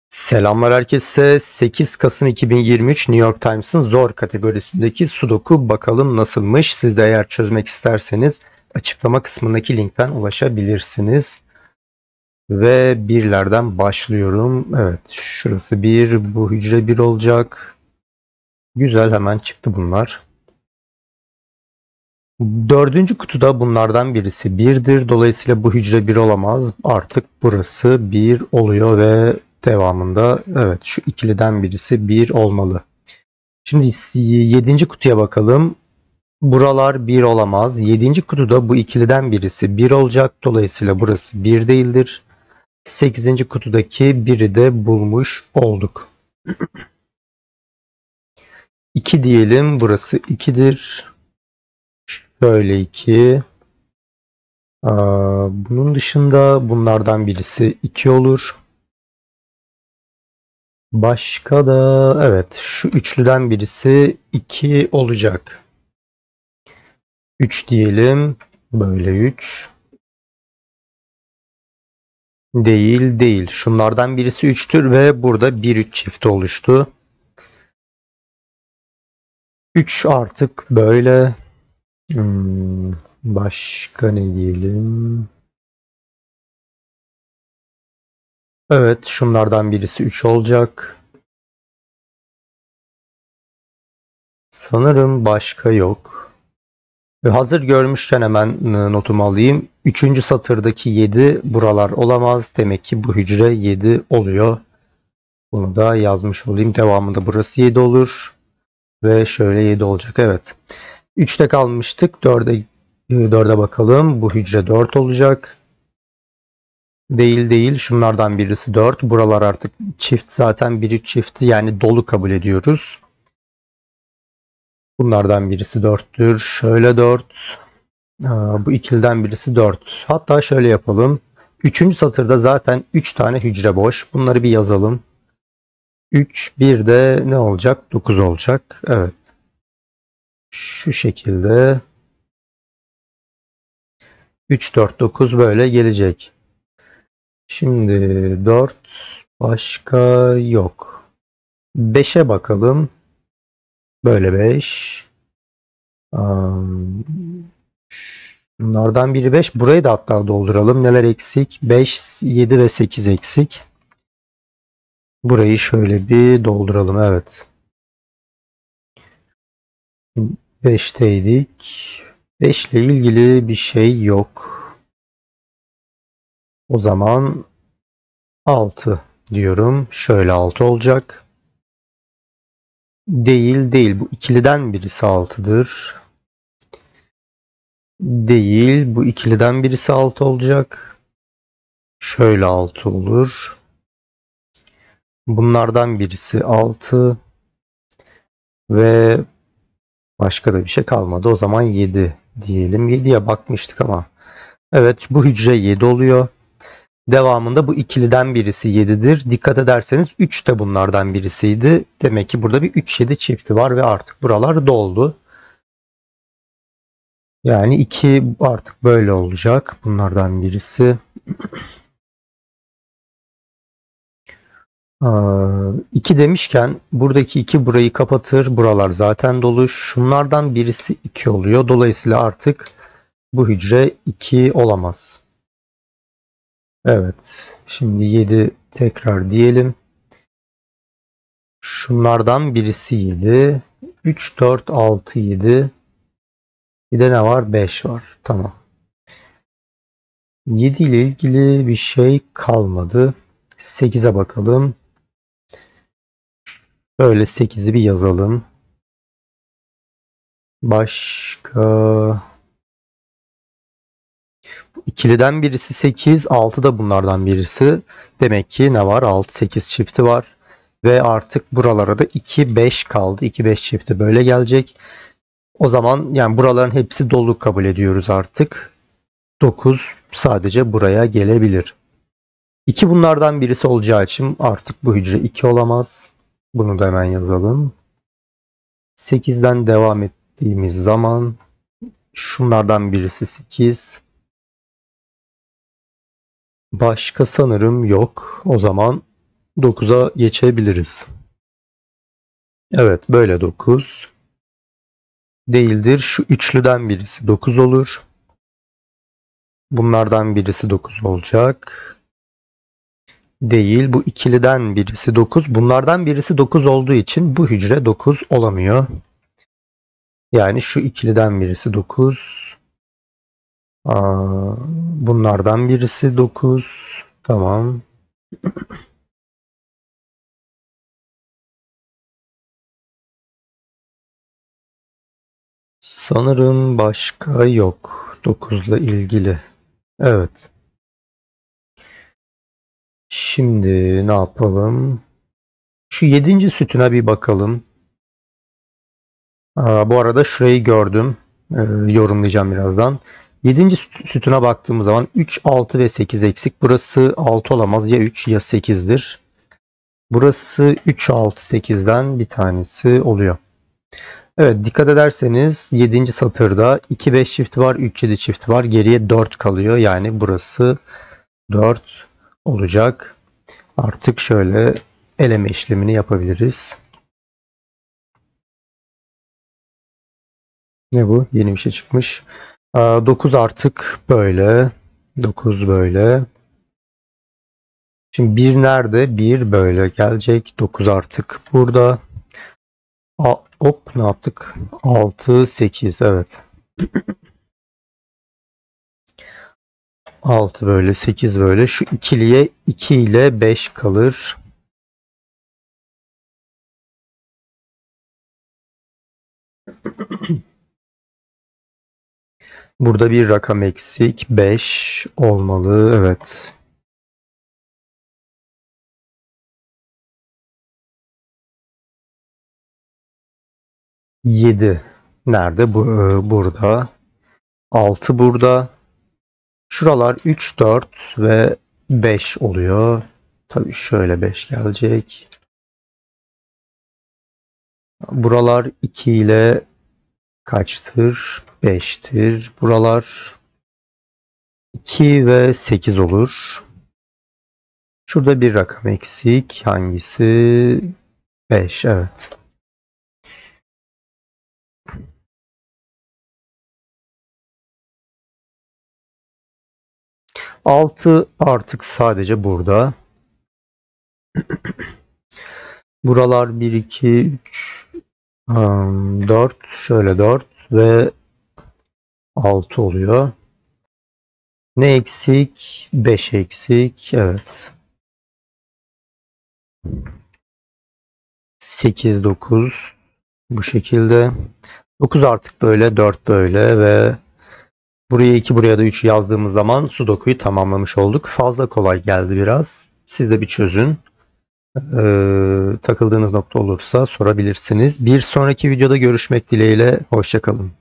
Selamlar herkese. 8 Kasım 2023 New York Times'ın zor kategorisindeki Sudoku bakalım nasılmış. Siz de eğer çözmek isterseniz açıklama kısmındaki linkten ulaşabilirsiniz. Ve birlerden başlıyorum. Evet, şurası 1, bu hücre 1 olacak. Güzel, hemen çıktı bunlar. Dördüncü kutuda bunlardan birisi 1'dir. Dolayısıyla bu hücre 1 olamaz. Artık burası 1 oluyor ve devamında evet şu ikiliden birisi 1 olmalı. Şimdi 7. kutuya bakalım. Buralar 1 olamaz. 7. kutuda bu ikiliden birisi 1 olacak. Dolayısıyla burası 1 değildir. 8. kutudaki biri de bulmuş olduk. 2 diyelim. Burası 2'dir. Şöyle 2. Bunun dışında bunlardan birisi 2 olur. Başka da evet şu üçlüden birisi 2 olacak. 3 diyelim. Böyle 3. Değil. Şunlardan birisi 3'tür ve burada 1-3 çifti oluştu. 3 artık böyle. Başka ne diyelim? Evet, şunlardan birisi 3 olacak. Sanırım başka yok. Ve hazır görmüşken hemen notumu alayım. 3. satırdaki 7 buralar olamaz. Demek ki bu hücre 7 oluyor. Bunu da yazmış olayım. Devamında burası 7 olur. Ve şöyle 7 olacak. Evet. 3'te kalmıştık. 4'e bakalım. Bu hücre 4 olacak. Değil. Şunlardan birisi 4. Buralar artık çift zaten. Biri çifti yani dolu kabul ediyoruz. Bunlardan birisi 4'tür. Şöyle 4. Bu ikiliden birisi 4. Hatta şöyle yapalım. 3. satırda zaten 3 tane hücre boş. Bunları bir yazalım. 3, 1 de ne olacak? 9 olacak. Evet. Şu şekilde 3, 4, 9 böyle gelecek. Şimdi 4 başka yok. 5'e bakalım. Böyle 5. Bunlardan biri 5. Burayı da hatta dolduralım. Neler eksik? 5, 7 ve 8 eksik. Burayı şöyle bir dolduralım. Evet. 5'teydik. 5 ile ilgili bir şey yok. O zaman 6 diyorum. Şöyle 6 olacak. Değil. Bu ikiliden birisi 6'dır. Değil. Bu ikiliden birisi 6 olacak. Şöyle 6 olur. Bunlardan birisi 6. Ve başka da bir şey kalmadı. O zaman 7 diyelim. 7'ye bakmıştık ama. Evet, bu hücre 7 oluyor. Devamında bu ikiliden birisi 7'dir. Dikkat ederseniz 3 de bunlardan birisiydi. Demek ki burada bir 3-7 çifti var ve artık buralar doldu. Yani 2 artık böyle olacak. Bunlardan birisi. 2 demişken buradaki 2 burayı kapatır. Buralar zaten dolu. Şunlardan birisi 2 oluyor. Dolayısıyla artık bu hücre 2 olamaz. Evet. Şimdi 7 tekrar diyelim. Şunlardan birisi 7. 3, 4, 6, 7. Bir de ne var? 5 var. Tamam. 7 ile ilgili bir şey kalmadı. 8'e bakalım. Böyle 8'i bir yazalım. Başka... İkiliden birisi 8, 6 da bunlardan birisi. Demek ki ne var? 6, 8 çifti var. Ve artık buralara da 2, 5 kaldı. 2, 5 çifti böyle gelecek. O zaman yani buraların hepsi dolu kabul ediyoruz artık. 9 sadece buraya gelebilir. 2 bunlardan birisi olacağı için artık bu hücre 2 olamaz. Bunu da hemen yazalım. 8'den devam ettiğimiz zaman şunlardan birisi 8. Başka sanırım yok. O zaman 9'a geçebiliriz. Evet, böyle 9 değildir. Şu üçlüden birisi 9 olur. Bunlardan birisi 9 olacak. Değil. Bu ikiliden birisi 9. Bunlardan birisi 9 olduğu için bu hücre 9 olamıyor. Yani şu ikiliden birisi 9. Bunlardan birisi 9. Tamam. Sanırım başka yok 9 ile ilgili. Evet. Şimdi ne yapalım? Şu 7. sütuna bir bakalım. Bu arada şurayı gördüm. Yorumlayacağım birazdan. 7. sütuna baktığımız zaman 3, 6 ve 8 eksik. Burası 6 olamaz. Ya 3 ya 8'dir. Burası 3, 6, 8'den bir tanesi oluyor. Evet, dikkat ederseniz 7. satırda 2, 5 çifti var, 3, 7 çifti var. Geriye 4 kalıyor. Yani burası 4 olacak. Artık şöyle eleme işlemini yapabiliriz. Ne bu? Yeni bir şey çıkmış. 9 artık böyle. 9 böyle. Şimdi 1 nerede? 1 böyle gelecek. 9 artık burada. Hop, ne yaptık? 6, 8. Evet. 6 böyle, 8 böyle. Şu ikiliye 2 ile 5 kalır. Burada bir rakam eksik. 5 olmalı. Evet. Yedi nerede? Burada. 6 burada. Şuralar 3, 4 ve 5 oluyor. Tabii şöyle 5 gelecek. Buralar 2 ile kaçtır? 5'tir. Buralar 2 ve 8 olur. Şurada bir rakam eksik. Hangisi? 5. Evet. 6 artık sadece burada. Buralar 1, 2, 3, 4. Şöyle 4 ve 6 oluyor. Ne eksik? 5 eksik. Evet. 8, 9. Bu şekilde. 9 artık böyle, 4 böyle ve buraya 2, buraya da 3 yazdığımız zaman Sudoku'yu tamamlamış olduk. Fazla kolay geldi biraz. Siz de bir çözün. Takıldığınız nokta olursa sorabilirsiniz. Bir sonraki videoda görüşmek dileğiyle. Hoşça kalın.